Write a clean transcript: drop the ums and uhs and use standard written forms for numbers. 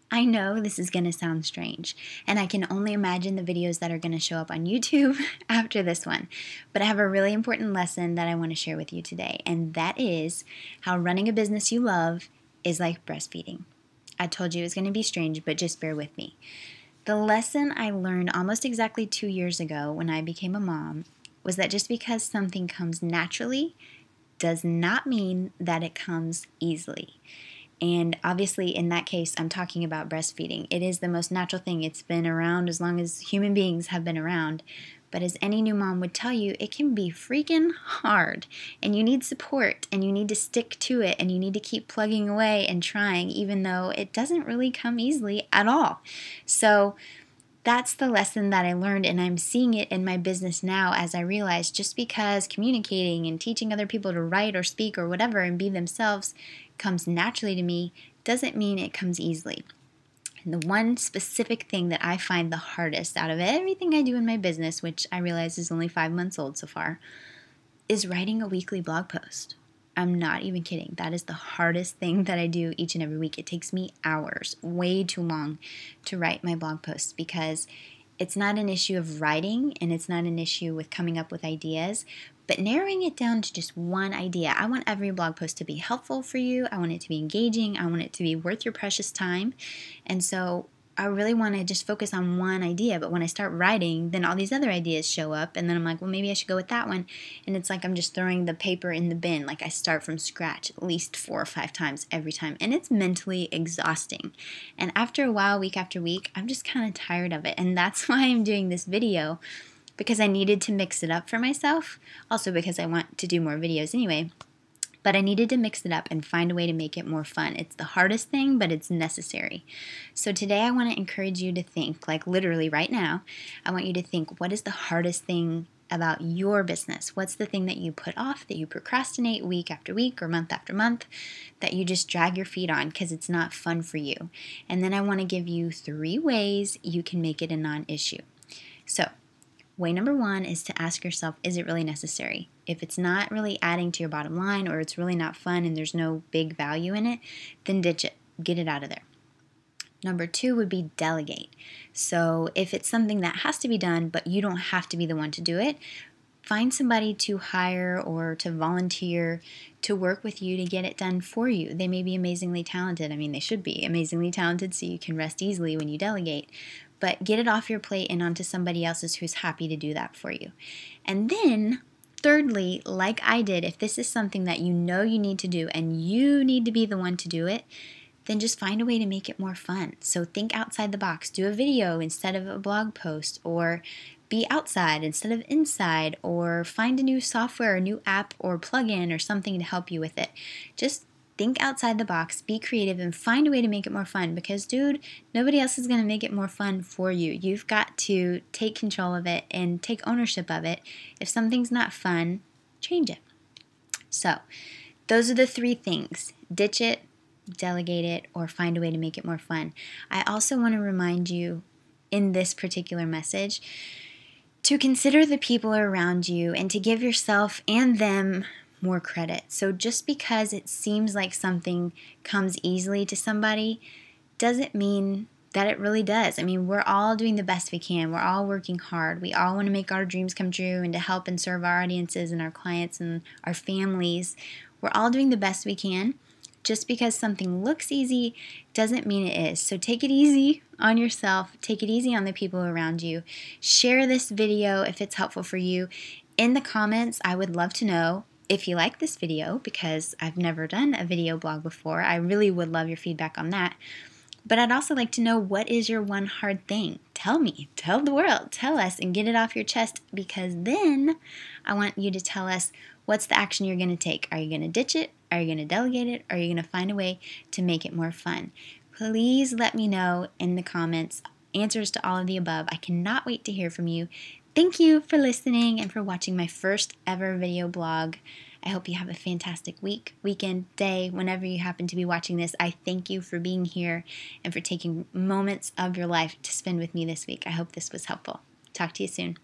I know this is going to sound strange, and I can only imagine the videos that are going to show up on YouTube after this one, but I have a really important lesson that I want to share with you today, and that is how running a business you love is like breastfeeding. I told you it was going to be strange, but just bear with me. The lesson I learned almost exactly 2 years ago when I became a mom was that just because something comes naturally does not mean that it comes easily. And obviously, in that case, I'm talking about breastfeeding. It is the most natural thing. It's been around as long as human beings have been around. But as any new mom would tell you, it can be freaking hard. And you need support, and you need to stick to it, and you need to keep plugging away and trying, even though it doesn't really come easily at all. So that's the lesson that I learned, and I'm seeing it in my business now as I realize just because communicating and teaching other people to write or speak or whatever and be themselves comes naturally to me doesn't mean it comes easily. And the one specific thing that I find the hardest out of everything I do in my business, which I realize is only 5 months old so far, is writing a weekly blog post. I'm not even kidding. That is the hardest thing that I do each and every week. It takes me hours, way too long, to write my blog posts because it's not an issue of writing and it's not an issue with coming up with ideas, but narrowing it down to just one idea. I want every blog post to be helpful for you. I want it to be engaging. I want it to be worth your precious time. And so I really want to just focus on one idea, but when I start writing, then all these other ideas show up, and then I'm like, well, maybe I should go with that one, and it's like I'm just throwing the paper in the bin. Like I start from scratch at least 4 or 5 times every time, and it's mentally exhausting. And after a while, week after week, I'm just kind of tired of it, and that's why I'm doing this video, because I needed to mix it up for myself, also because I want to do more videos anyway. But I needed to mix it up and find a way to make it more fun. It's the hardest thing, but it's necessary. So today I want to encourage you to think, like literally right now, I want you to think, what is the hardest thing about your business? What's the thing that you put off, that you procrastinate week after week or month after month, that you just drag your feet on because it's not fun for you? And then I want to give you 3 ways you can make it a non-issue. So way number 1 is to ask yourself, is it really necessary? If it's not really adding to your bottom line or it's really not fun and there's no big value in it, then ditch it. Get it out of there. Number 2 would be delegate. So if it's something that has to be done, but you don't have to be the one to do it, find somebody to hire or to volunteer to work with you to get it done for you. They may be amazingly talented. I mean, they should be amazingly talented so you can rest easily when you delegate. But get it off your plate and onto somebody else's who's happy to do that for you. And then, thirdly, like I did, if this is something that you know you need to do and you need to be the one to do it, then just find a way to make it more fun. So think outside the box. Do a video instead of a blog post, or be outside instead of inside, or find a new software, a new app or plugin or something to help you with it. Just think outside the box, be creative, and find a way to make it more fun because, dude, nobody else is going to make it more fun for you. You've got to take control of it and take ownership of it. If something's not fun, change it. So those are the 3 things. Ditch it, delegate it, or find a way to make it more fun. I also want to remind you in this particular message to consider the people around you and to give yourself and them more credit. So just because it seems like something comes easily to somebody doesn't mean that it really does. I mean, we're all doing the best we can. We're all working hard. We all want to make our dreams come true and to help and serve our audiences and our clients and our families. We're all doing the best we can. Just because something looks easy doesn't mean it is. So take it easy on yourself. Take it easy on the people around you. Share this video if it's helpful for you. In the comments, I would love to know if you like this video, because I've never done a video blog before. I really would love your feedback on that. But I'd also like to know, what is your one hard thing? Tell me, tell the world, tell us, and get it off your chest, because then I want you to tell us what's the action you're going to take. Are you going to ditch it? Are you going to delegate it? Are you going to find a way to make it more fun? Please let me know in the comments answers to all of the above. I cannot wait to hear from you. Thank you for listening and for watching my first ever video blog. I hope you have a fantastic week, weekend, day, whenever you happen to be watching this. I thank you for being here and for taking moments of your life to spend with me this week. I hope this was helpful. Talk to you soon.